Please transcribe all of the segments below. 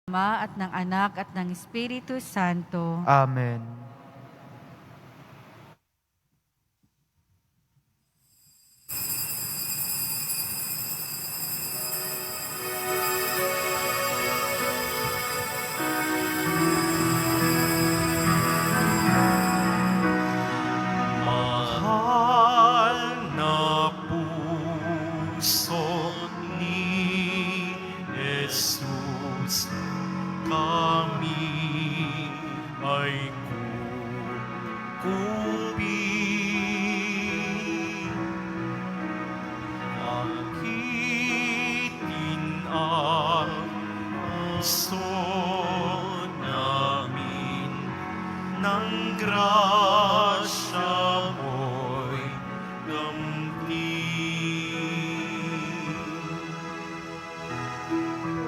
Ama at ng Anak at ng Espiritu Santo. Amen. Mahal na puso ni Jesus, kami ay kukupin. Akitin ang puso namin ng grasya mo'y kamtin.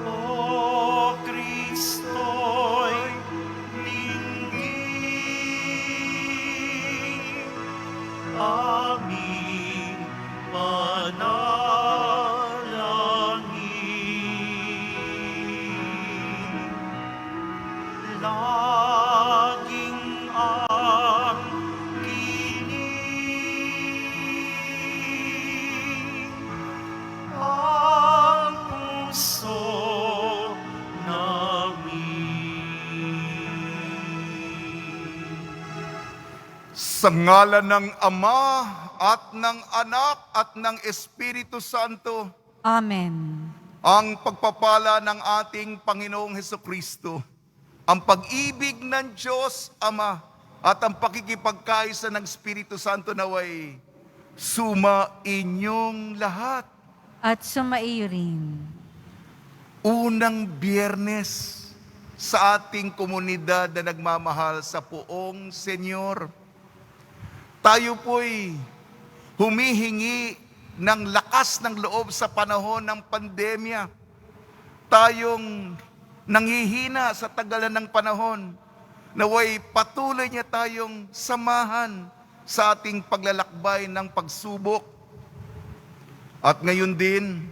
O Kristo'y linggi, aming panalangin. Laging ang kinig, ang puso namin. Sa ngalan ng Ama at ng Anak at ng Espiritu Santo, Amen. ang pagpapala ng ating Panginoong Hesukristo, ang pag-ibig ng Diyos Ama at ang pakikipagkaisa ng Espiritu Santo naway suma inyong lahat. At sumaiyo rin. Unang Biyernes sa ating komunidad na nagmamahal sa Poong Senyor. Tayo po'y humihingi ng lakas ng loob sa panahon ng pandemya. Tayong nanghihina sa tagalan ng panahon. Naway patuloy niya tayong samahan sa ating paglalakbay ng pagsubok. At ngayon din,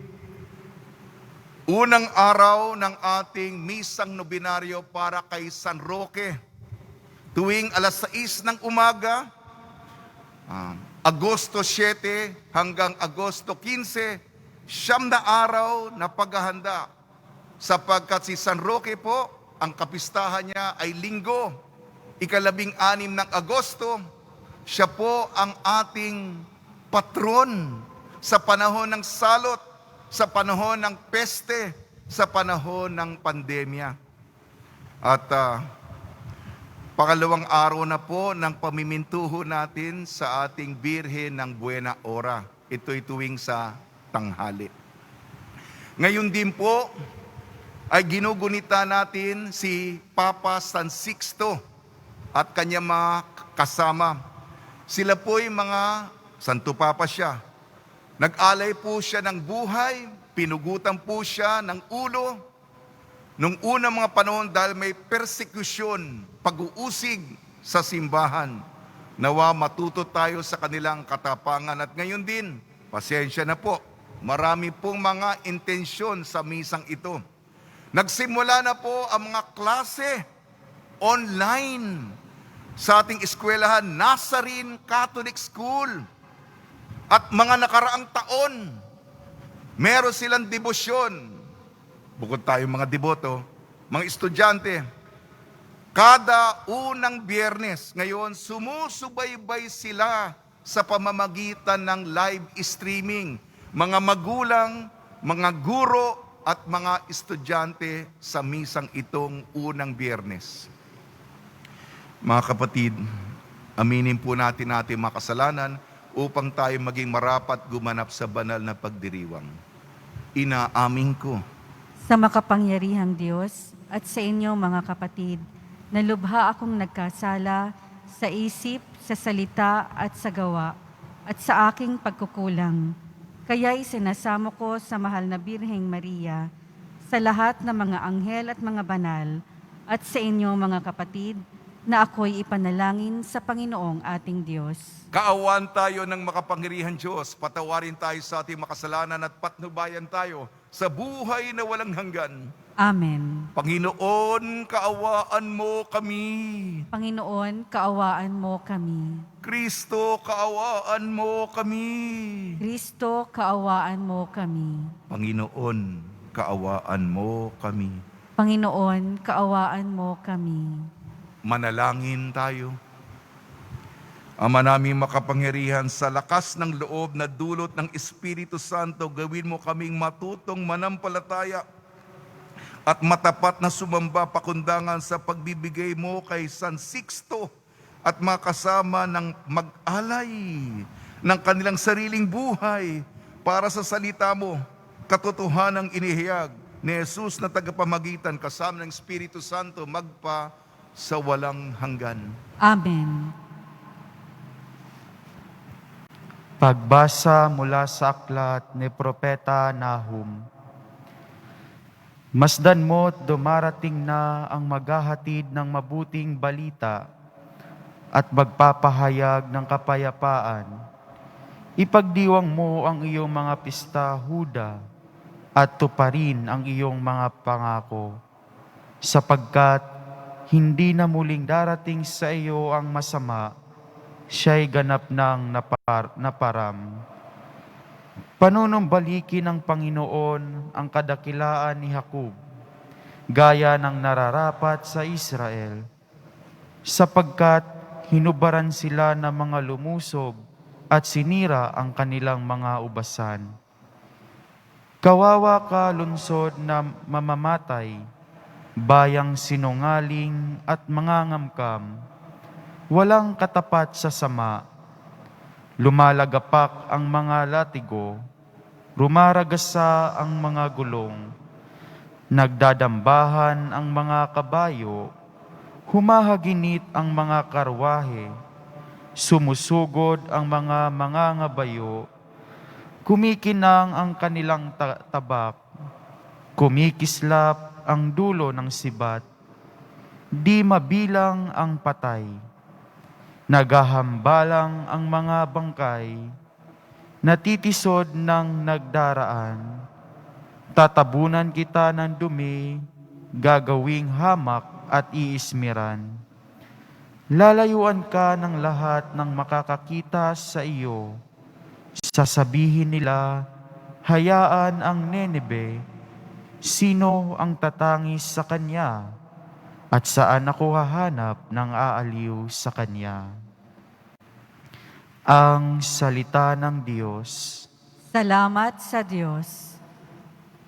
unang araw ng ating misang nobinaryo para kay San Roque. Tuwing alas 6 ng umaga, Agosto 7 hanggang Agosto 15, siyam na araw na paghahanda. Sapagkat si San Roque po, ang kapistahan niya ay Linggo, 16 ng Agosto. Siya po ang ating patron sa panahon ng salot, sa panahon ng peste, sa panahon ng pandemya. At pangalawang araw na po ng pamimintuho natin sa ating Birhen ng Buena Hora. Ito'y tuwing sa tanghali. Ngayon din po ay ginugunita natin si Papa San Sixto at kanyang mga kasama. Sila po'y mga Santo Papa siya. Nag-alay po siya ng buhay, pinugutan po siya ng ulo. Nung unang mga panahon dahil may persekusyon, pag-uusig sa simbahan, nawa matuto tayo sa kanilang katapangan. At ngayon din, pasensya na po, marami pong mga intensyon sa misang ito. Nagsimula na po ang mga klase online sa ating eskwelahan, Nazarene Catholic School. At mga nakaraang taon, meron silang debosyon. Bukod tayong mga deboto, mga estudyante, kada unang Biyernes, ngayon, sumusubaybay sila sa pamamagitan ng live streaming. Mga magulang, mga guro, at mga estudyante sa misang itong unang Biyernes. Mga kapatid, aminin po natin ating mga kasalanan upang tayo maging marapat gumanap sa banal na pagdiriwang. Inaamin ko Sa makapangyarihang Diyos at sa inyo mga kapatid, na lubha akong nagkasala sa isip, sa salita at sa gawa, at sa aking pagkukulang. Kaya'y sinasamo ko sa mahal na Birheng Maria, sa lahat ng mga anghel at mga banal, at sa inyo mga kapatid, na ako'y ipanalangin sa Panginoong ating Diyos. Kaawaan tayo ng makapangyarihan Diyos, patawarin tayo sa ating makasalanan at patnubayan tayo sa buhay na walang hanggan. Amen. Panginoon, kaawaan mo kami. Panginoon, kaawaan mo kami. Kristo, kaawaan mo kami. Kristo, kaawaan mo kami. Panginoon, kaawaan mo kami. Panginoon, kaawaan mo kami. Manalangin tayo. Ama naming makapangyarihan, sa lakas ng loob na dulot ng Espiritu Santo, gawin mo kaming matutong manampalataya at matapat na sumamba pakundangan sa pagbibigay mo kay San Sixto at makasama ng mag-alay ng kanilang sariling buhay para sa salita mo, katotohanang inihayag ni Jesus na tagapamagitan kasama ng Espiritu Santo magpa sa walang hanggan. Amen. Pagbasa mula sa aklat ni Propeta Nahum. Masdan mo't dumarating na ang maghahatid ng mabuting balita at magpapahayag ng kapayapaan. Ipagdiwang mo ang iyong mga pista, Huda, at tuparin ang iyong mga pangako, sapagkat hindi na muling darating sa iyo ang masama, siya'y ganap ng naparam. Panunumbalikin ng Panginoon ang kadakilaan ni Jacob, gaya ng nararapat sa Israel, sapagkat hinubaran sila ng mga lumusob at sinira ang kanilang mga ubasan. Kawawa ka, lungsod na mamamatay, bayang sinungaling at mangangamkam, walang katapat sa sama. Lumalagapak ang mga latigo, rumaragasa ang mga gulong, nagdadambahan ang mga kabayo, humahaginit ang mga karwahe, sumusugod ang mga mangangabayo, kumikinang ang kanilang tabak, kumikislap ang dulo ng sibat, di mabilang ang patay. Nagahambalang ang mga bangkay, natitisod ng nagdaraan. Tatabunan kita ng dumi, gagawing hamak at iismiran. Lalayuan ka ng lahat ng makakakita sa iyo. Sasabihin nila, hayaan ang Nineve. Sino ang tatangis sa kanya? At saan ako hahanap ng aaliw sa kanya? Ang salita ng Diyos. Salamat sa Diyos.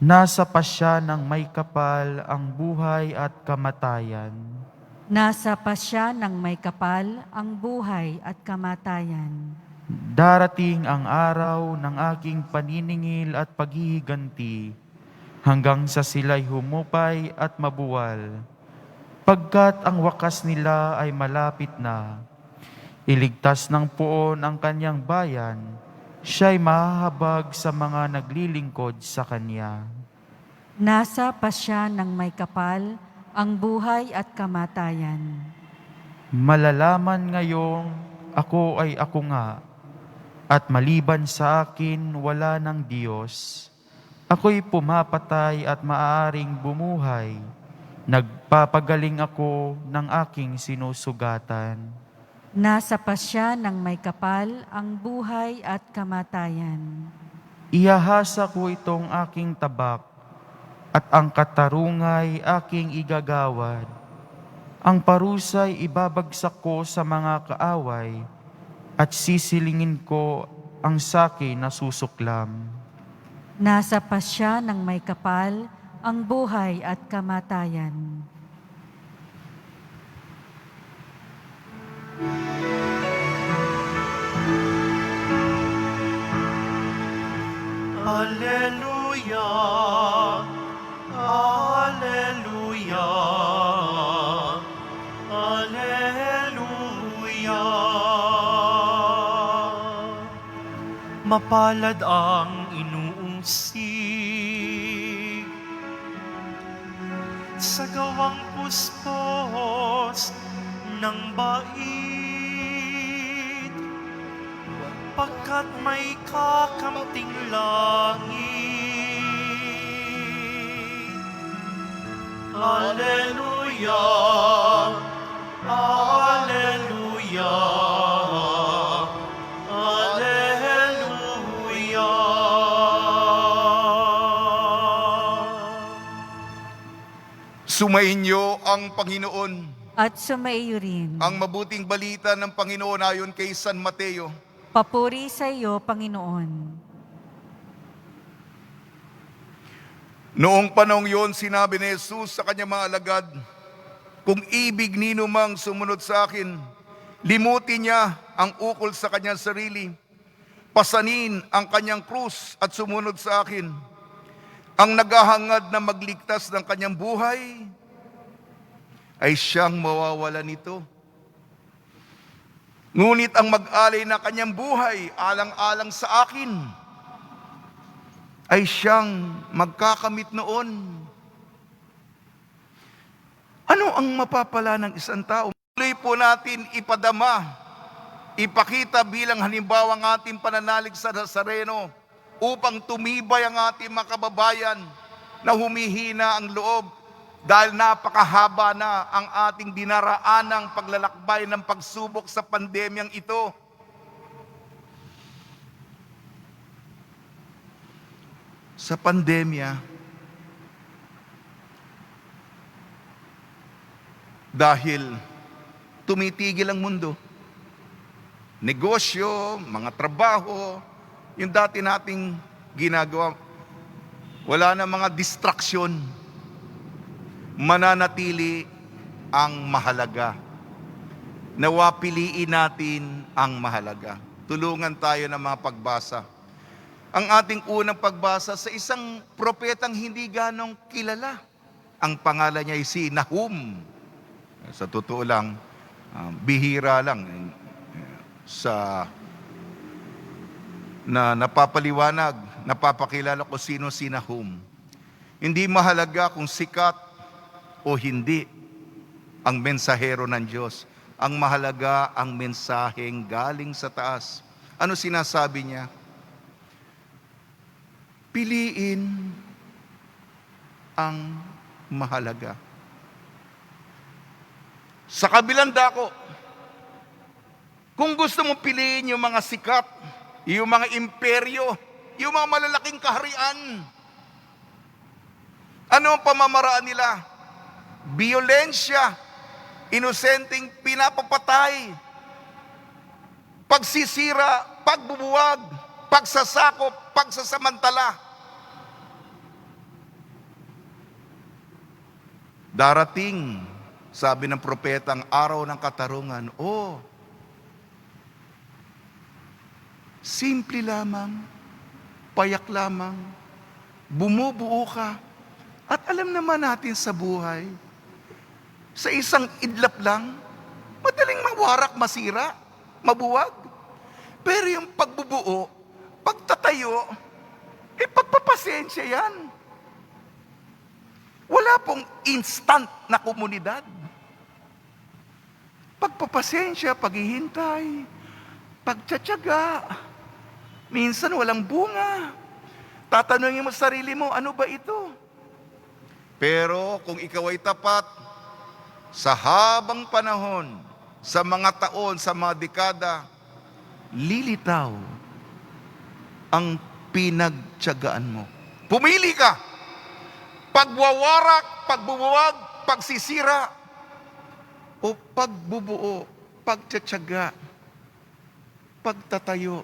Nasa pasya ng may kapal ang buhay at kamatayan. Nasa pasya ng may kapal ang buhay at kamatayan. Darating ang araw ng aking paniningil at paghihiganti, hanggang sa sila'y humupay at mabuwal. Pagkat ang wakas nila ay malapit na, iligtas ng poon ang kanyang bayan, siya'y mahahabag sa mga naglilingkod sa kanya. Nasa pasya ng may kapal ang buhay at kamatayan. Malalaman ngayong ako ay ako nga, at maliban sa akin wala ng Diyos. Ako'y pumapatay at maaaring bumuhay. Nagpapagaling ako ng aking sinusugatan. Nasa pasya ng may kapal ang buhay at kamatayan. Ihahasa ko itong aking tabak, at ang katarungay aking igagawad. Ang parusay ibabagsak ko sa mga kaaway, at sisilingin ko ang saki na susuklam. Nasa pasya ng may kapal ang buhay at kamatayan. Alleluia, Alleluia, Alleluia. Mapalad ang inuusig sa gawang puspos ng bait, pagkat may kakamting langit. Alleluia. Alleluia. Alleluia. Sumainyo ang Panginoon. At sumaiyo rin. Ang mabuting balita ng Panginoon ayon kay San Mateo. Papuri sa iyo, Panginoon. Noong panahong yon, sinabi ni Jesus sa kanyang mga alagad, kung ibig nino mang sumunod sa akin, limutin niya ang ukol sa kanyang sarili, pasanin ang kanyang krus at sumunod sa akin. Ang naghahangad na magligtas ng kanyang buhay, ay siyang mawawala nito. Ngunit ang mag-alay na kanyang buhay, alang-alang sa akin, ay siyang magkakamit noon. Ano ang mapapala ng isang tao? Tuloy po natin ipadama, ipakita bilang halimbawa ang ating pananalig sa Nazareno upang tumibay ang ating mga kababayan na humihina ang loob dahil napakahaba na ang ating dinaraanang paglalakbay ng pagsubok sa pandemyang ito. Sa pandemya, dahil tumitigil ang mundo, negosyo, mga trabaho, yung dati nating ginagawa, wala na mga distraction, mananatili ang mahalaga. Nawa piliin natin ang mahalaga. Tulungan tayo ng mga pagbasa. Ang ating unang pagbasa sa isang propetang hindi ganong kilala. Ang pangalan niya ay si Nahum. Sa totoo lang, bihira lang sa na napapaliwanag, napapakilala ko sino si Nahum. Hindi mahalaga kung sikat o hindi ang mensahero ng Diyos. Ang mahalaga ang mensaheng galing sa taas. Ano sinasabi niya? Piliin ang mahalaga. Sa kabilang dako, kung gusto mong piliin yung mga sikat, yung mga imperyo, yung mga malalaking kaharian, ano ang pamamaraan nila? Biyolensya, inosenteng pinapapatay, pagsisira, pagbubuwag, pagsasakop, pagsasamantala. Darating, sabi ng propeta, ang araw ng katarungan. Simple lamang, payak lamang, bumubuo ka. At alam naman natin sa buhay, sa isang idlap lang, madaling mawarak, masira, mabuwag. Pero yung pagbubuo, pagtatayo, pagpapasensya yan. Wala pong instant na komunidad. Pagpapasensya, paghihintay, pagtsatsaga. Minsan walang bunga. Tatanungin mo sa sarili mo, ano ba ito? Pero kung ikaw ay tapat, sa habang panahon, sa mga taon, sa mga dekada, lilitaw ang pinagtiyagaan mo. Pumili ka. Pagwawarak, pagbubuwag, pagsisira, o pagbubuo, pagtsatsaga, pagtatayo,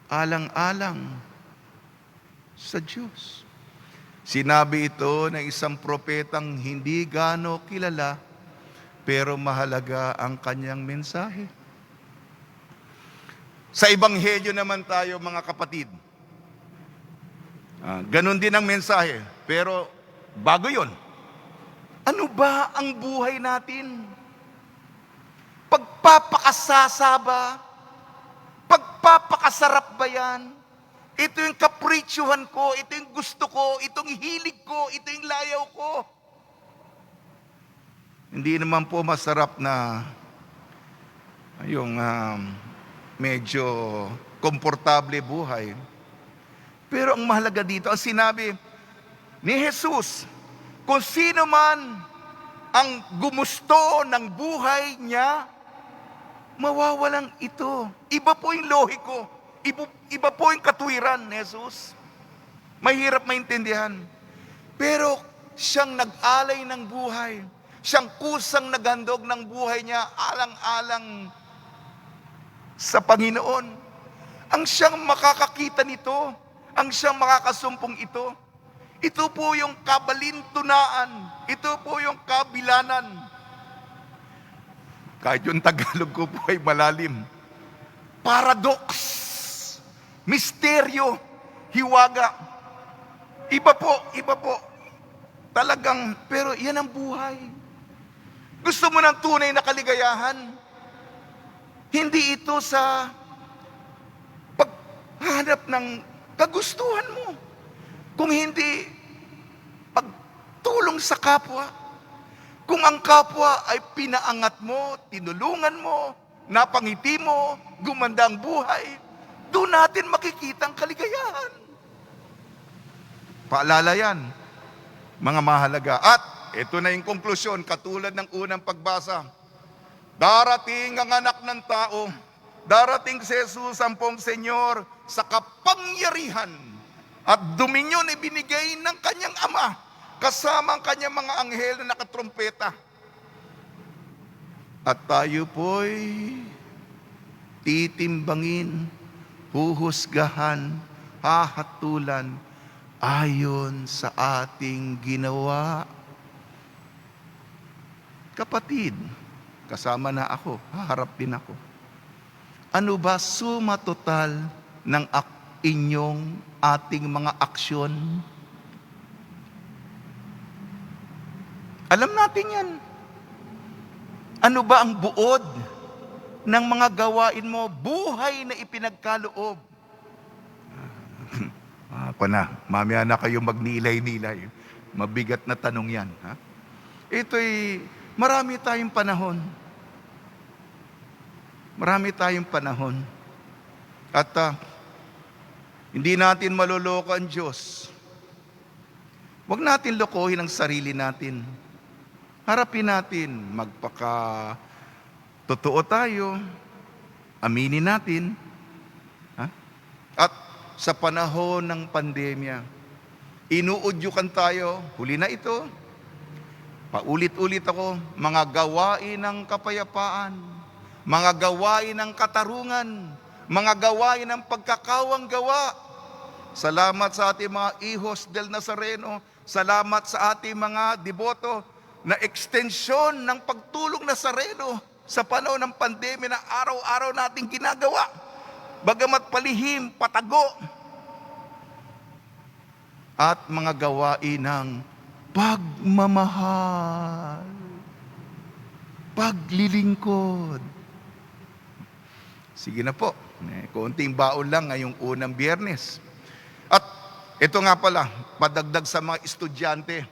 alang-alang sa Diyos. Sinabi ito ng isang propetang hindi gaano kilala, pero mahalaga ang kanyang mensahe. Sa Ebanghelyo naman tayo, mga kapatid. Ganon din ang mensahe, pero bago yon. Ano ba ang buhay natin? Pagpapakasasa ba? Pagpapakasarap ba yan? Ito yung kaprityuhan ko, ito yung gusto ko, itong hilig ko, ito yung layaw ko. Hindi naman po masarap na yung medyo komportable buhay. Pero ang mahalaga dito, ang sinabi ni Jesus, Kung sino man ang gumusto ng buhay niya, mawawalan ito. Iba po yung lohiko. Iba po yung katwiran ni Jesus. Mahirap maintindihan. Pero siyang nag-alay ng buhay. Siyang kusang naghandog ng buhay niya alang-alang sa Panginoon. Ang siyang makakakita nito, ang siyang makakasumpong ito. Ito po yung kabalintunaan. Ito po yung kabilanan. Kahit yung Tagalog ko po ay malalim. Paradox. Misteryo. Hiwaga. Iba po. Talagang, pero yan ang buhay. Gusto mo ng tunay na kaligayahan? Hindi ito sa paghanap ng kagustuhan mo. Kung hindi, pagtulong sa kapwa. Kung ang kapwa ay pinaangat mo, tinulungan mo, napangiti mo, gumanda ang buhay, doon natin makikita ang kaligayahan. Paalala yan, mga mahalaga. At ito na yung konklusyon, katulad ng unang pagbasa. Darating ang anak ng tao, darating si Jesus ang pong Senyor sa kapangyarihan at dominyon ibinigay ng kanyang ama kasama ang kanyang mga anghel na nakatrumpeta. At tayo po'y titimbangin, huhusgahan, hahatulan ayon sa ating ginawa. Kapatid, kasama na ako, haharap din ako. Ano ba suma total ng ating mga aksyon? Alam natin yan. Ano ba ang buod ng mga gawain mo? Buhay na ipinagkaloob. Ako na, mamaya na kayo magnilay-nilay. Mabigat na tanong yan. Ha? Ito'y marami tayong panahon. Marami tayong panahon. At hindi natin maloloko ang Diyos. Huwag natin lokohin ang sarili natin. Harapin natin, totoo tayo, aminin natin. Ha? At sa panahon ng pandemya, inuudyukan tayo, huli na ito, paulit-ulit ako, mga gawain ng kapayapaan, mga gawain ng katarungan, mga gawain ng pagkakawang gawa. Salamat sa ating mga hijos del Nazareno, salamat sa ating mga deboto na ekstensyon ng pagtulong Nazareno sa panahon ng pandemya na araw-araw nating ginagawa. Bagamat palihim, patago, at mga gawain ng pagmamahal, paglilingkod. Sige na po, konting baon lang ngayong unang Biyernes. At ito nga pala, padagdag sa mga estudyante.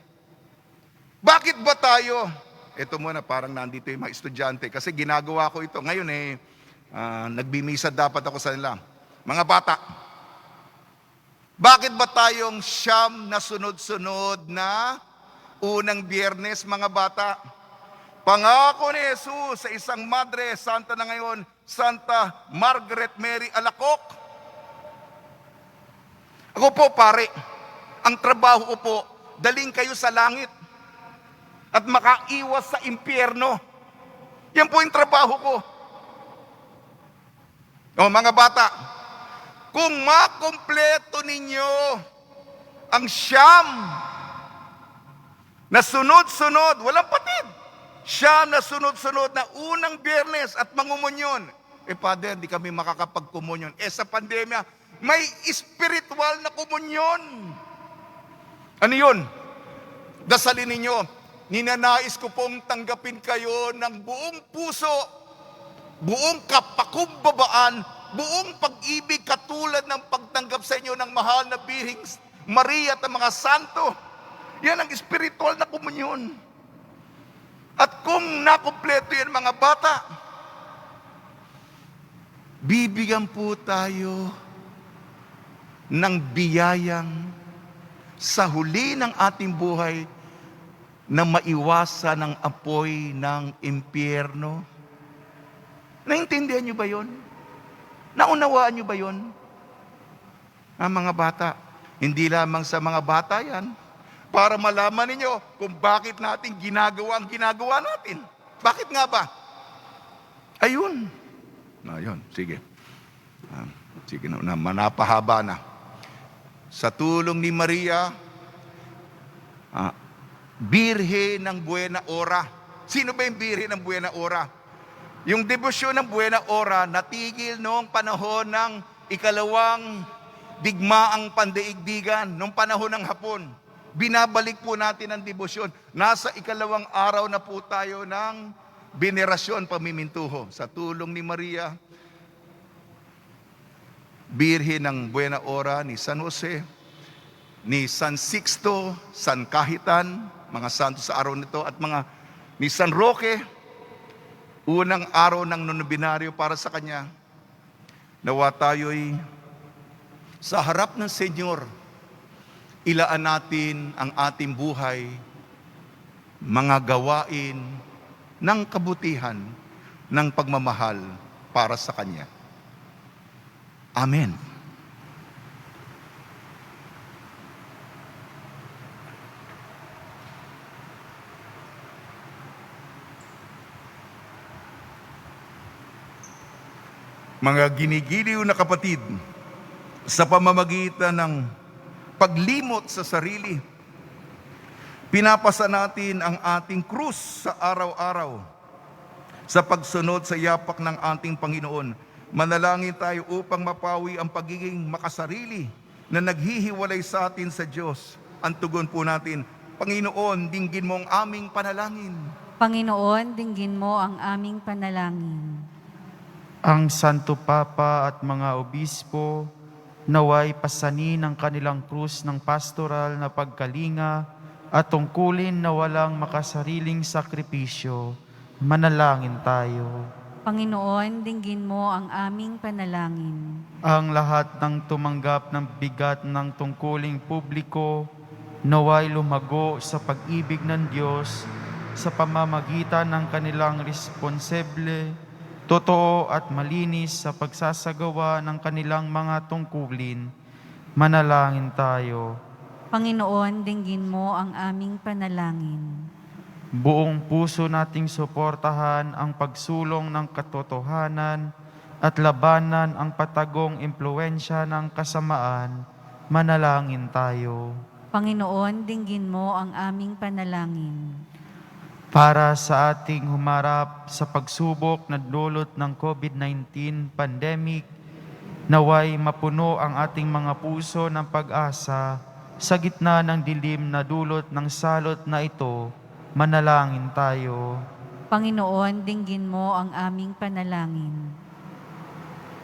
Bakit ba tayo? Ito muna, parang nandito yung mga estudyante kasi ginagawa ko ito. Ngayon nagbimisa dapat ako sa nila. Mga bata, bakit ba tayong siyam na sunod-sunod na unang Biyernes, mga bata? Pangako ni Jesus sa isang Madre Santa na ngayon, Santa Margaret Mary Alacoc. Ako po, pare, ang trabaho ko po, daling kayo sa langit at makaiwas sa impyerno. Yan po yung trabaho ko. O mga bata, kung makumpleto ninyo ang siyam na sunod-sunod, walang patid, siyam na sunod-sunod na unang Biyernes at mangumunyon, Father, hindi kami makakapag-komunyon. Sa pandemya, may spiritual na komunyon. Ano yun? Dasalin ninyo, ninanais ko pong tanggapin kayo ng buong puso, buong kapakumbabaan, buong pag-ibig katulad ng pagtanggap sa inyo ng mahal na Birhing Maria at ang mga santo. Yan ang spiritual na komunyon. At kung nakumpleto yan, mga bata, bibigyan po tayo ng biyayang sa huli ng ating buhay na maiwasan ang apoy ng impyerno? Naintindihan niyo ba yon? Naunawaan niyo ba yon? Mga bata, hindi lamang sa mga bata yan, para malaman ninyo kung bakit natin ginagawa ang ginagawa natin. Bakit nga ba? Ayun. Ayun, sige. Sige na, manapahaba na. Sa tulong ni Maria, Birhen ng Buena Hora. Sino ba yung Birhen ng Buena Hora? Yung debosyon ng Buena Hora natigil noong panahon ng ikalawang digmaang pandaigdigan, noong panahon ng Hapon. Binabalik po natin ang debosyon. Nasa ikalawang araw na po tayo ng venerasyon, pamimintuho. Sa tulong ni Maria, Birhen ng Buena Hora ni San Jose, ni San Sixto, San Kahitan, mga santo sa araw nito, at mga ni San Roque, unang araw ng nonobinaryo para sa kanya. Nawa tayo'y sa harap ng Senyor, ilaan natin ang ating buhay, mga gawain ng kabutihan, ng pagmamahal para sa Kanya. Amen. Mga ginigiliw na kapatid, sa pamamagitan ng paglimot sa sarili, pinapasa natin ang ating krus sa araw-araw sa pagsunod sa yapak ng ating Panginoon. Manalangin tayo upang mapawi ang pagiging makasarili na naghihiwalay sa atin sa Diyos. Ang tugon po natin, Panginoon, dinggin mo ang aming panalangin. Panginoon, dinggin mo ang aming panalangin. Ang Santo Papa at mga obispo, naway pasanin ang kanilang krus ng pastoral na pagkalinga at tungkulin na walang makasariling sakripisyo. Manalangin tayo. Panginoon, dinggin mo ang aming panalangin. Ang lahat ng tumanggap ng bigat ng tungkuling publiko, naway lumago sa pag-ibig ng Diyos sa pamamagitan ng kanilang responsible, totoo at malinis sa pagsasagawa ng kanilang mga tungkulin. Manalangin tayo. Panginoon, dinggin mo ang aming panalangin. Buong puso nating suportahan ang pagsulong ng katotohanan at labanan ang patagong impluensya ng kasamaan. Manalangin tayo. Panginoon, dinggin mo ang aming panalangin. Para sa ating humarap sa pagsubok na dulot ng COVID-19 pandemic, naway mapuno ang ating mga puso ng pag-asa sa gitna ng dilim na dulot ng salot na ito. Manalangin tayo. Panginoon, dinggin mo ang aming panalangin.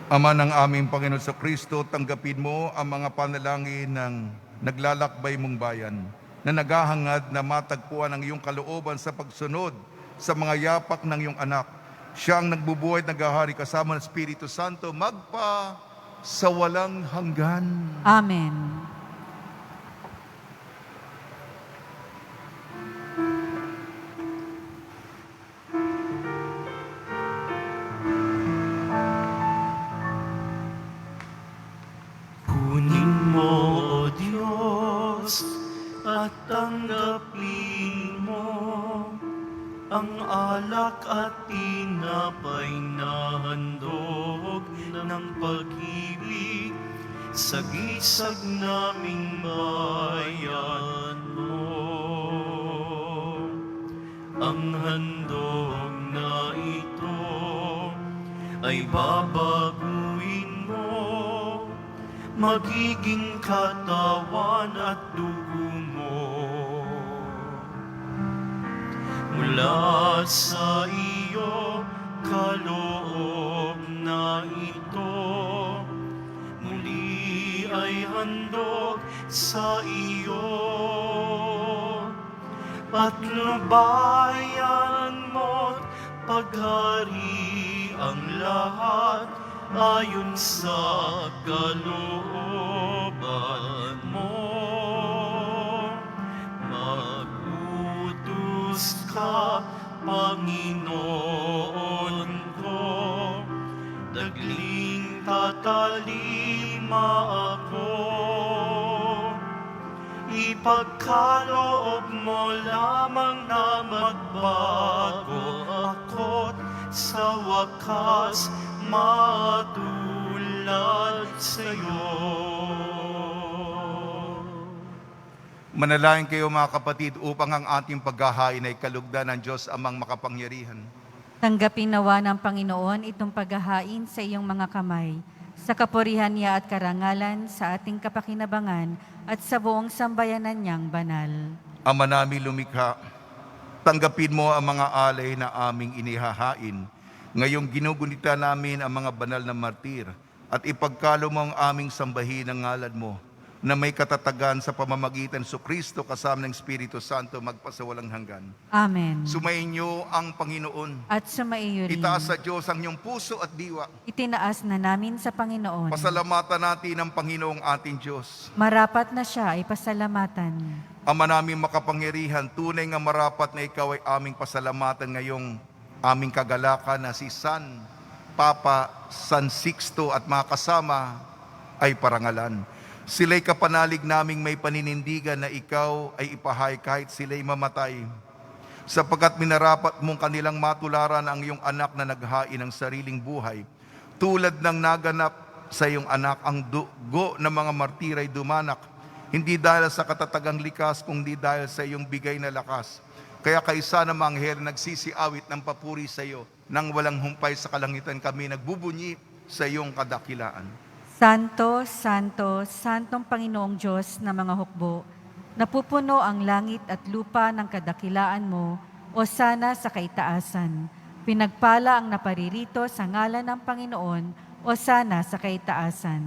Ama ng aming Panginoon sa Kristo, tanggapin mo ang mga panalangin ng naglalakbay mong bayan na naghahangad na matagpuan ang iyong kalooban sa pagsunod sa mga yapak ng iyong anak. Siya ang nagbubuhay at naghahari kasama ng Espiritu Santo magpa sa walang hanggan. Amen. Kunin mo, O Diyos, at tanggapin mo ang alak at tinapay na handog ng pag-ibig sa gisag naming bayan mo. Ang handog na ito ay babaguhin mo, magiging katawan at dugo mo. Mula sa iyo kaloob na ito, muli ay handog sa iyo. Patnubayan mo't paghari ang lahat ayon sa kalooban mo. Magtutuwa Panginoon ko, dagling tatalima ako. Ipagkaloob mo lamang na magbago ako't sa wakas matulad sa'yo. Manalangin kayo mga kapatid upang ang ating paghahain ay kalugdan ng Diyos amang makapangyarihan. Tanggapin nawa ng Panginoon itong paghahain sa iyong mga kamay, sa kapurihan niya at karangalan, sa ating kapakinabangan at sa buong sambayanan niyang banal. Ama namin lumikha, tanggapin mo ang mga alay na aming inihahain. Ngayong ginugunita namin ang mga banal na martir at ipagkalo mo ang aming sambahin ng ngalan mo na may katatagan sa pamamagitan sa Kristo kasama ng Espiritu Santo magpasawalang hanggan. Amen. Sumainyo ang Panginoon. At sumaiyo rin. Itaas sa Diyos ang iyong puso at diwa. Itinaas na namin sa Panginoon. Pasalamatan natin ang Panginoong ating Diyos. Marapat na siya ay pasalamatan. Ama namin makapangyarihan, tunay nga marapat na ikaw ay aming pasalamatan ngayong aming kagalakan na si San Papa San Sixto at mga kasama ay parangalan. Sila'y kapanalig naming may paninindigan na ikaw ay ipahay kahit sila'y mamatay. Sapagkat minarapat mong kanilang matularan ang iyong anak na naghain ng sariling buhay. Tulad ng naganap sa iyong anak, ang dugo ng mga martiray dumanak. Hindi dahil sa katatagang likas, kundi dahil sa iyong bigay na lakas. Kaya kaisa na mga anghel nagsisiawit ng papuri sa iyo. Nang walang humpay sa kalangitan kami, nagbubunyi sa iyong kadakilaan. Santo, Santo, Santong Panginoong Diyos na mga hukbo, napupuno ang langit at lupa ng kadakilaan mo, o sana sa kaitaasan. Pinagpala ang naparirito sa ngalan ng Panginoon, o sana sa kaitaasan.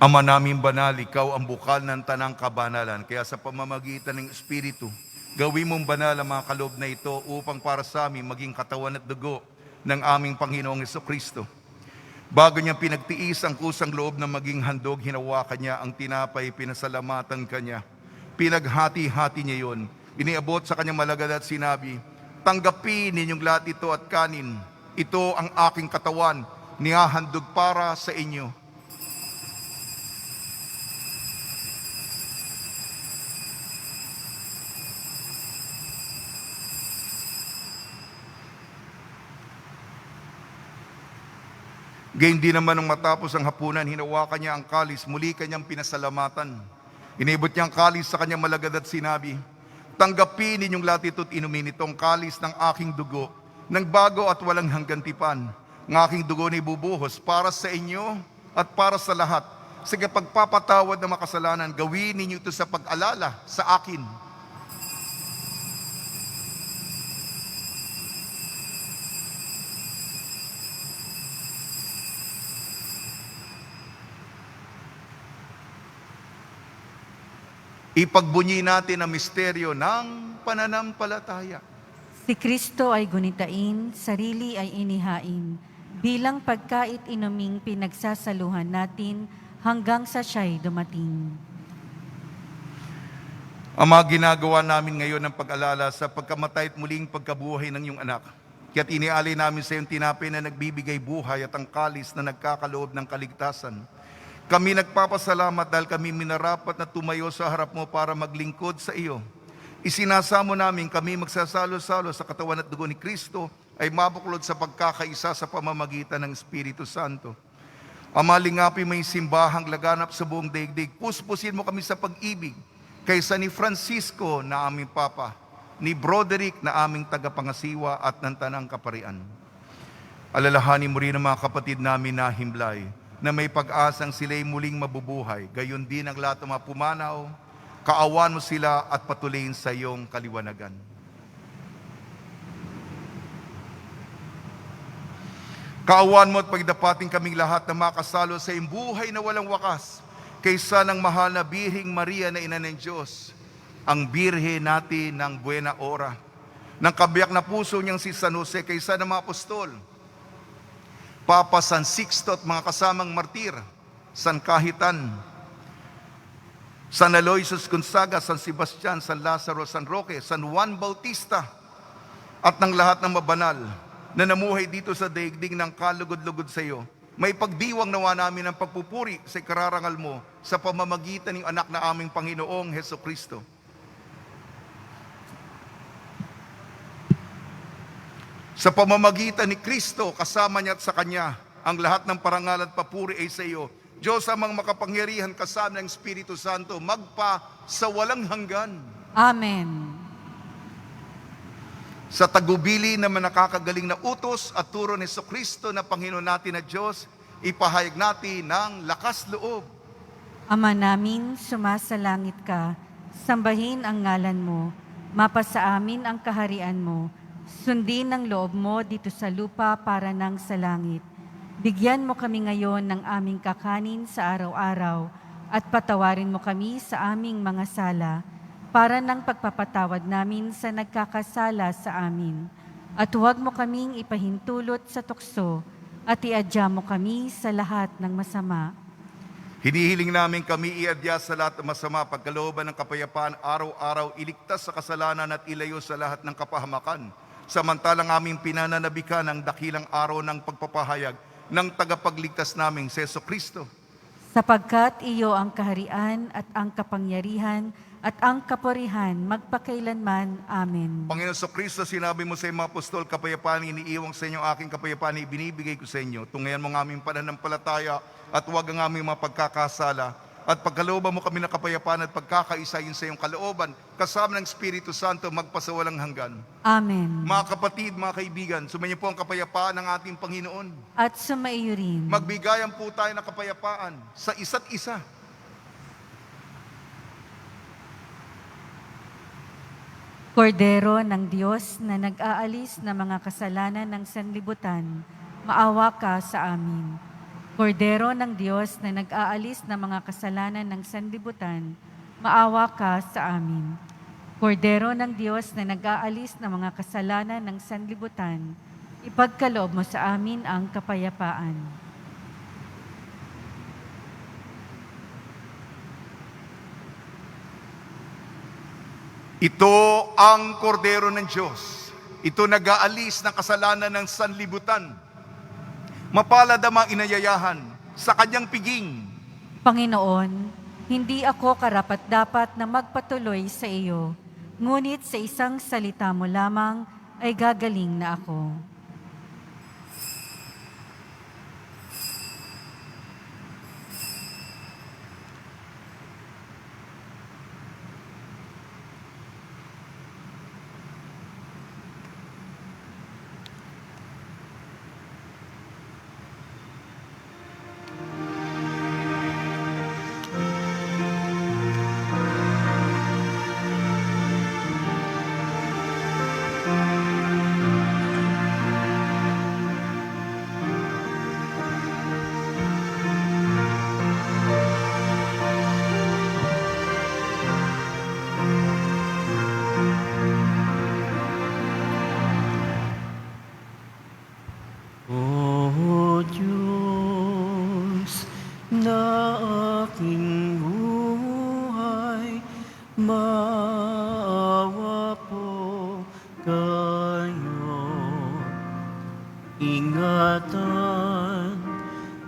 Ama naming banal, ikaw ang bukal ng tanang kabanalan. Kaya sa pamamagitan ng Espiritu, gawin mong banal ang mga kaloob na ito upang para sa amin maging katawan at dugo ng aming Panginoong Jesucristo. Bago niya pinagtiis ang kusang loob na maging handog, hinawakan niya ang tinapay, pinasalamatan kanya. Pinaghati-hati niya yun. Iniabot sa kanyang malagad at sinabi, tanggapin ninyong lahat ito at kanin. Ito ang aking katawan, nihahandog para sa inyo. Gayun din naman nung matapos ang hapunan, hinawakan niya ang kalis, muli kanyang pinasalamatan. Inibot niya ang kalis sa kanyang malagad at sinabi, tanggapin ninyong lahat ito at inumin itong kalis ng aking dugo, ng bago at walang hanggantipan. Ng aking dugo na ibubuhos para sa inyo at para sa lahat. Sa pagpapatawad ng makasalanan, gawin ninyo ito sa pag-alala sa akin. Ipagbunyi natin ang misteryo ng pananampalataya. Si Kristo ay gunitain, sarili ay inihain, bilang pagkait inuming pinagsasaluhan natin hanggang sa siya'y dumating. Ang mga ginagawa namin ngayon ng pag-alala sa pagkamatay at muling pagkabuhay ng iyong anak. Kaya't inialay namin sa iyong tinapay na nagbibigay buhay at ang kalis na nagkakaloob ng kaligtasan. Kami nagpapasalamat dahil kami minarapat na tumayo sa harap mo para maglingkod sa iyo. Isinasamo namin kami magsasalo-salo sa katawan at dugo ni Kristo ay mabuklod sa pagkakaisa sa pamamagitan ng Espiritu Santo. Ama, lingapin may simbahang laganap sa buong daigdig. Puspusin mo kami sa pag-ibig kaysa ni Francisco na aming Papa, ni Broderick na aming tagapangasiwa at ng Tanang Kaparian. Alalahanin mo rin ang mga kapatid namin na himlay, na may pag-asang sila'y muling mabubuhay. Gayon din ang lahat ng mga pumanaw, kaawan mo sila at patuloyin sa iyong kaliwanagan. Kaawan mo at pagdapating kaming lahat na makasalo sa iyong buhay na walang wakas, kaysa ng mahal na Birheng Maria na Ina ng Diyos, ang Birhen natin ng Buena Hora, ng kabiyak na puso niyang si San Jose, kaysa ng mga apostol, Papa San Sixto at mga kasamang martir, San Kahitan, San Aloysius Gonzaga, San Sebastian, San Lazaro, San Roque, San Juan Bautista, at ng lahat ng mabanal na namuhay dito sa daigdig ng kalugod-lugod sa iyo. May pagdiwang nawa namin ng pagpupuri sa kararangal mo sa pamamagitan ng anak na aming Panginoong Heso Kristo. Sa pamamagitan ni Kristo, kasama niya at sa Kanya, ang lahat ng parangal at papuri ay sa iyo. Diyos amang makapangyarihan kasama ng Espiritu Santo, magpa sa walang hanggan. Amen. Sa tagubili na nakakagaling na utos at turo ni Kristo na Panginoon natin na Diyos, ipahayag natin ng lakas loob. Ama namin, sumasalangit ka, sambahin ang ngalan mo, mapasa amin ang kaharian mo, sundin ang loob mo dito sa lupa para nang sa langit. Bigyan mo kami ngayon ng aming kakanin sa araw-araw at patawarin mo kami sa aming mga sala para ng pagpapatawad namin sa nagkakasala sa amin. At huwag mo kaming ipahintulot sa tukso at iadya mo kami sa lahat ng masama. Hinihiling namin kami iadya sa lahat ng masama, pagkalooban ng kapayapaan, araw-araw iligtas sa kasalanan at ilayo sa lahat ng kapahamakan. Samantalang aming pinananabikan ang dakilang araw ng pagpapahayag ng tagapagligtas naming si Kristo. Sapagkat iyo ang kaharian at ang kapangyarihan at ang kapurihan magpakailanman. Amen. Panginoon Kristo, sinabi mo sa mga apostol, kapayapaan iniiwang sa inyo, aking kapayapaan ibinibigay ko sa inyo. Tungayan mo ang aming pananampalataya at huwag ang aming mga pagkakasala. At pagkalooban mo kami ng kapayapaan at pagkakaisayin sa iyong kalooban, kasama ng Espiritu Santo, magpasawalang hanggan. Amen. Mga kapatid, mga kaibigan, sumainyo po ang kapayapaan ng ating Panginoon. At sumaiyo rin. Magbigayan po tayo ng kapayapaan sa isa't isa. Kordero ng Diyos na nag-aalis ng mga kasalanan ng sanlibutan, maawa ka sa amin. Kordero ng Diyos na nag-aalis ng mga kasalanan ng sanlibutan, maawa ka sa amin. Kordero ng Diyos na nag-aalis ng mga kasalanan ng sanlibutan, ipagkaloob mo sa amin ang kapayapaan. Ito ang kordero ng Diyos. Ito nag-aalis ng kasalanan ng sanlibutan. Mapalad ang mga inayayahan sa kanyang piging. Panginoon, hindi ako karapat-dapat na magpatuloy sa iyo, ngunit sa isang salita mo lamang ay gagaling na ako. O Diyos na aking buhay, maawa po kayo. Ingatan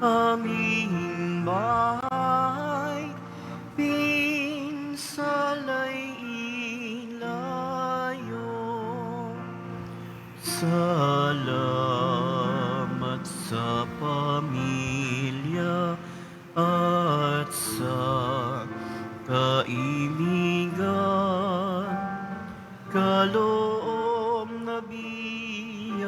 aming bahay, pinsalay ilayo. Salamat sa pamilya at sa kailigan, kaloob na biyaya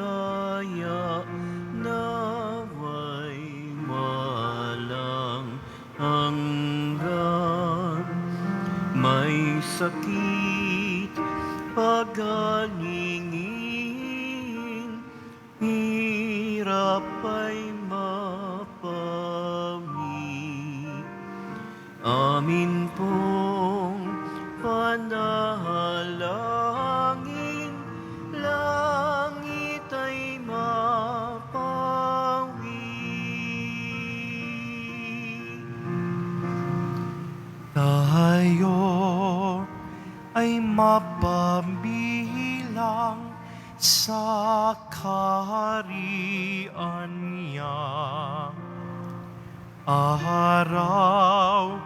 naway walang hanggan. May sakit pagalingin, hirap ay mapawi. Amin pong panalangin, langit ay mapawi. Tayo mapabilang sa kaharian niya. Araw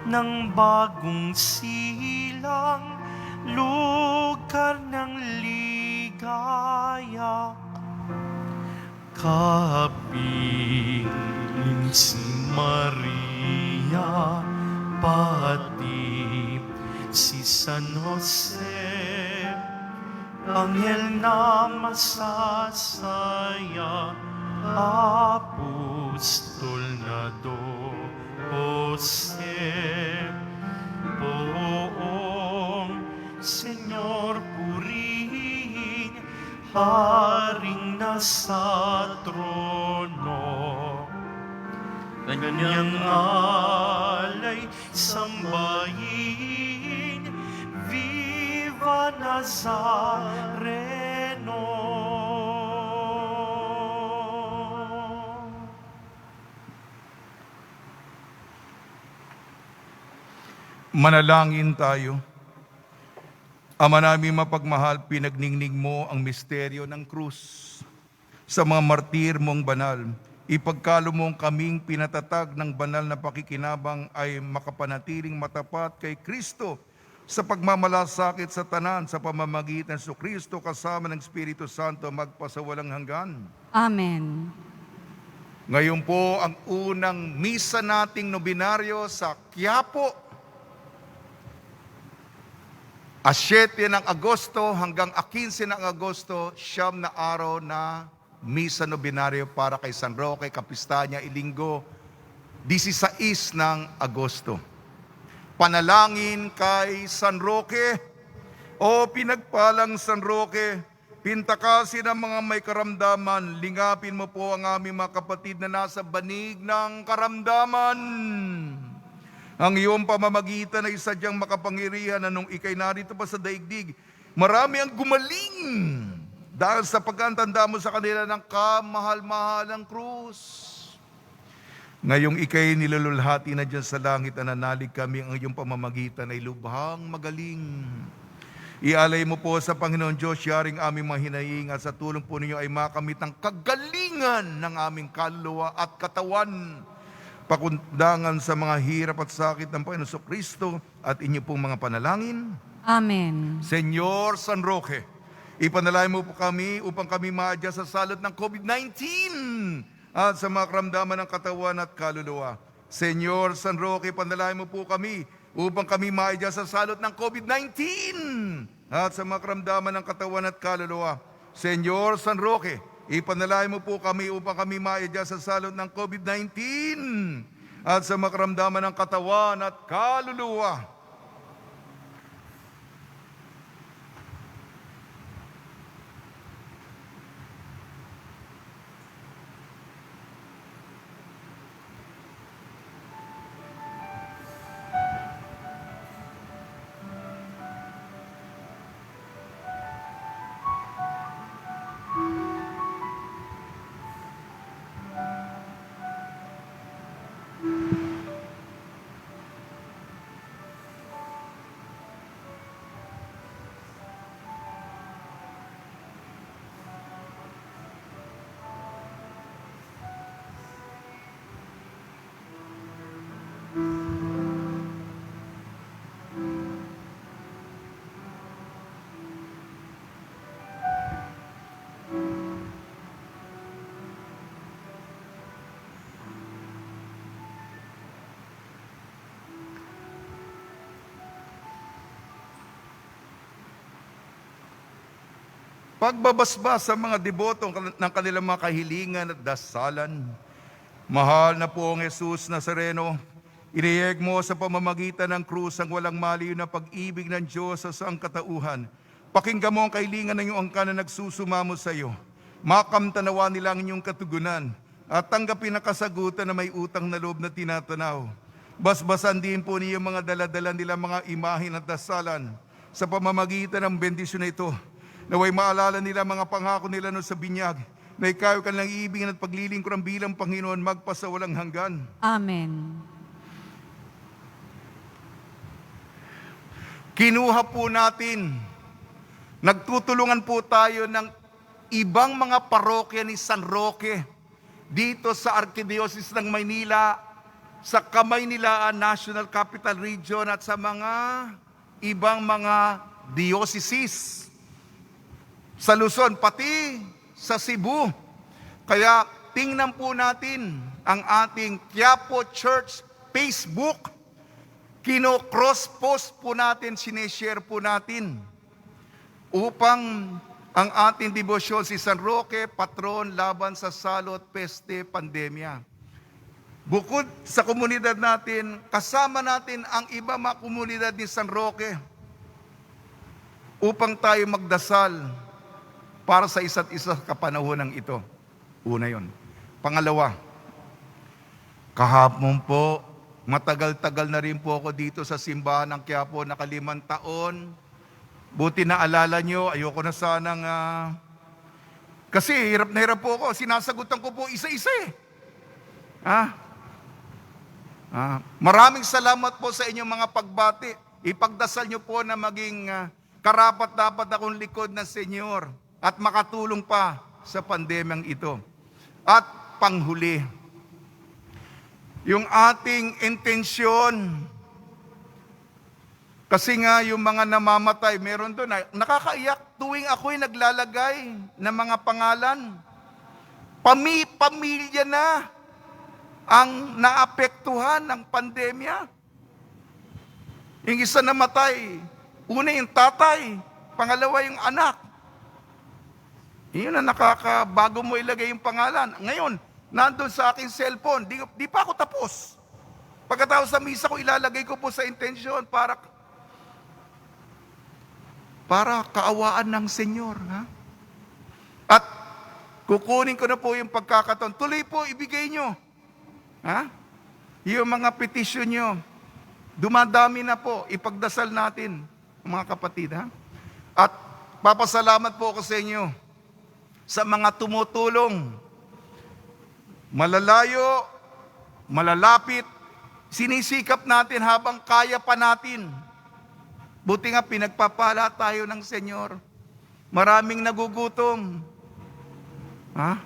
ng bagong silang, lugar ng ligaya. Kapiling si Maria, pati si San Jose, anghel na masasaya, apostol na Jose, poong Senyor purihin, haring nasa trono. Kanyang alay sambahin, Viva Nazareno. Manalangin tayo. Ama namin mapagmahal, pinagningning mo ang misteryo ng krus. Sa mga martir mong banal, ipagkalo mong kaming pinatatag ng banal na pakikinabang ay makapanatiling matapat kay Kristo sa pagmamalasakit sa tanan sa pamamagitan sa Kristo kasama ng Espiritu Santo magpasawalang hanggan. Amen. Ngayon po ang unang misa nating nobinaryo sa Quiapo. 7 ng Agosto hanggang 15 ng Agosto, 9 na araw na misa nobinaryo para kay San Roque, Kapistanya, Ilinggo, 16 ng Agosto. Panalangin kay San Roque. O pinagpalang San Roque, pintakasin ang mga may karamdaman, lingapin mo po ang aming mga kapatid na nasa banig ng karamdaman. Ang iyong pamamagitan ay sadyang makapangyarihan na nung ikay narito pa sa daigdig, marami ang gumaling dahil sa pagkantanda mo sa kanila ng kamahal-mahalang krus. Ngayong ikay nilululhati na dyan sa langit na nanalig kami, ang iyong pamamagitan ay lubhang magaling. Ialay mo po sa Panginoon Diyos, yaring aming mahinaing at sa tulong po ninyo ay makamit ang kagalingan ng aming kaluluwa at katawan. Pakundangan sa mga hirap at sakit ng Panginoon Kristo at inyo pong mga panalangin. Amen. Senyor San Roque, ipanalangin mo po kami upang kami maadya sa salot ng COVID-19 at sa mga karamdaman ng katawan at kaluluwa. Senyor San Roque, ipanalangin mo po kami upang kami maadya sa salot ng COVID-19 at sa mga karamdaman ng katawan at kaluluwa. Senyor San Roque, ipanalangin mo po kami upang kami maadya sa salot ng COVID-19 at sa mga karamdaman ng katawan at kaluluwa. Pagbabasbas sa mga deboto ng kanilang mga kahilingan at dasalan. Mahal na poong Jesus Nazareno, inihayag mo sa pamamagitan ng krus ang walang maliw na pag-ibig ng Diyos sa sangkatauhan. Pakinggan mo ang kahilingan ng iyong angkan na nagsusumamo sa iyo. Makamtanawa nila ang inyong katugunan at tanggapin ang kasagutan na may utang na loob na tinatanaw. Basbasan din po niyo mga daladala nila mga imahin at dasalan sa pamamagitan ng bendisyon na ito. Naway maalala nila mga pangako nila no sa binyag, na ikaw kanilang iibigin at paglilingkuran bilang Panginoon magpasawalang hanggan. Amen. kinuha po natin, nagtutulungan po tayo ng ibang mga parokya ni San Roque dito sa Archdiocese ng Maynila, sa Kamaynilaan National Capital Region at sa mga ibang mga dioceses sa Luzon, pati sa Cebu. Kaya tingnan po natin ang ating Quiapo Church Facebook. Kino-cross-post po natin, sineshare po natin upang ang ating debosyon si San Roque, patron laban sa salot, peste, pandemya. Bukod sa komunidad natin, kasama natin ang iba mga komunidad ni San Roque upang tayo magdasal para sa isa't isa sa kapanahonang ito. Una yon. Pangalawa, kahapon po, matagal-tagal na rin po ako dito sa simbahan ng Quiapo, naka 5 taon. Buti na alala nyo, ayoko na sanang, kasi hirap na hirap po ako, sinasagutan ko po isa-isa eh. Maraming salamat po sa inyong mga pagbati. Ipagdasal nyo po na maging karapat-dapat akong likod ng Senyor at makatulong pa sa pandemyang ito. At panghuli, yung ating intensyon, kasi nga yung mga namamatay, meron doon, nakakaiyak tuwing ako'y naglalagay ng mga pangalan. Pamilya na ang naapektuhan ng pandemya. Yung isa namatay, una yung tatay, pangalawa yung anak. Yun ang bago mo ilagay yung pangalan. Ngayon, nandun sa aking cellphone, di pa ako tapos. Pagkatapos sa misa ko, ilalagay ko po sa intensyon para kaawaan ng Senyor. Ha? At kukunin ko na po yung pagkakataon. Tuloy po, ibigay nyo. Ha? Yung mga petisyon nyo, dumadami na po, ipagdasal natin, mga kapatid. Ha? At papasalamat po ako sa inyo sa mga tumutulong. Malalayo, malalapit, sinisikap natin habang kaya pa natin. Buti nga pinagpapala tayo ng Senyor. Maraming nagugutom. Ha?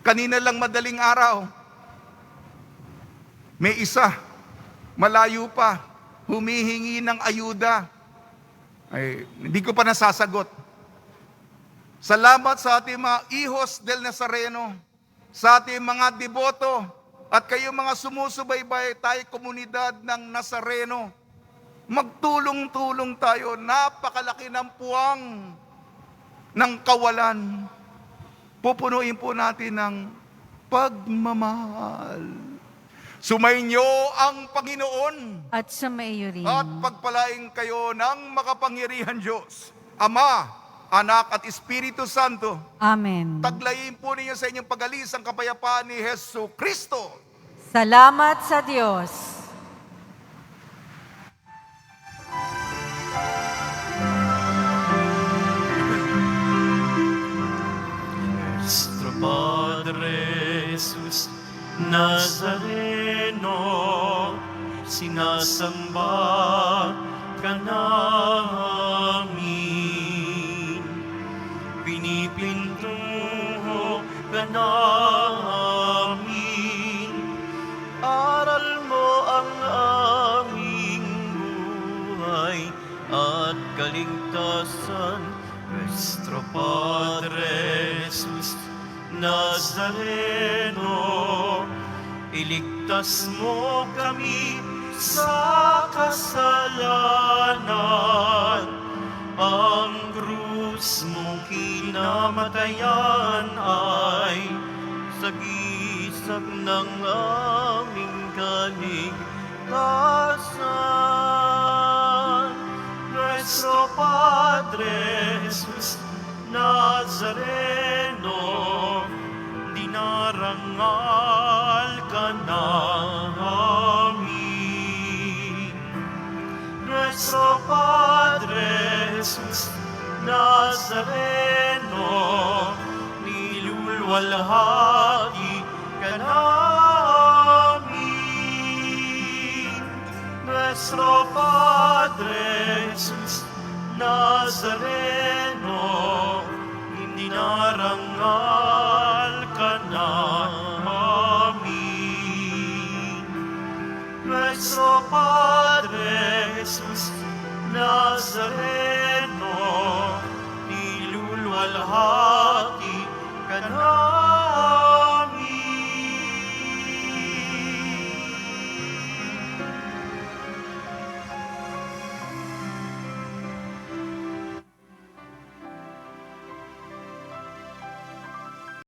Kanina lang madaling araw, may isa, malayo pa, humihingi ng ayuda. Ay, hindi ko pa nasasagot. Salamat sa ating mga Hijos del Nazareno, sa ating mga deboto, at kayo mga sumusubaybay tayo komunidad ng Nazareno. Magtulong-tulong tayo, napakalaki ng puwang ng kawalan. Pupunuin po natin ng pagmamahal. Sumainyo ang Panginoon At sa maiyo rin. at pagpalaing kayo ng makapangyarihan Diyos, Ama, Anak at Espiritu Santo. Amen. Taglayin po ninyo sa inyong pag-alis ang kapayapaan ni Hesu Kristo. Salamat sa Diyos. Nuestro Padre Jesus Nazareno, sinasamba ka namin, pinipintuho ka namin, aral mo ang aming buhay at kaligtasan. Nuestro Padre Jesus Nazareno, iligtas mo kami sa kasalanan. Ang krus mo kinamatayan ay sagisag ng aming kaligtasan. Nuestro Padre Jesus Nazareno, dinarangal ka namin. Nuestro Padre Jesus Nazareno, nilulwalhati ka namin. Nuestro Padre Jesus Nazareno, dinarangal ka namin. Nuestro Padre Jesus Nazareno, nilulwalhati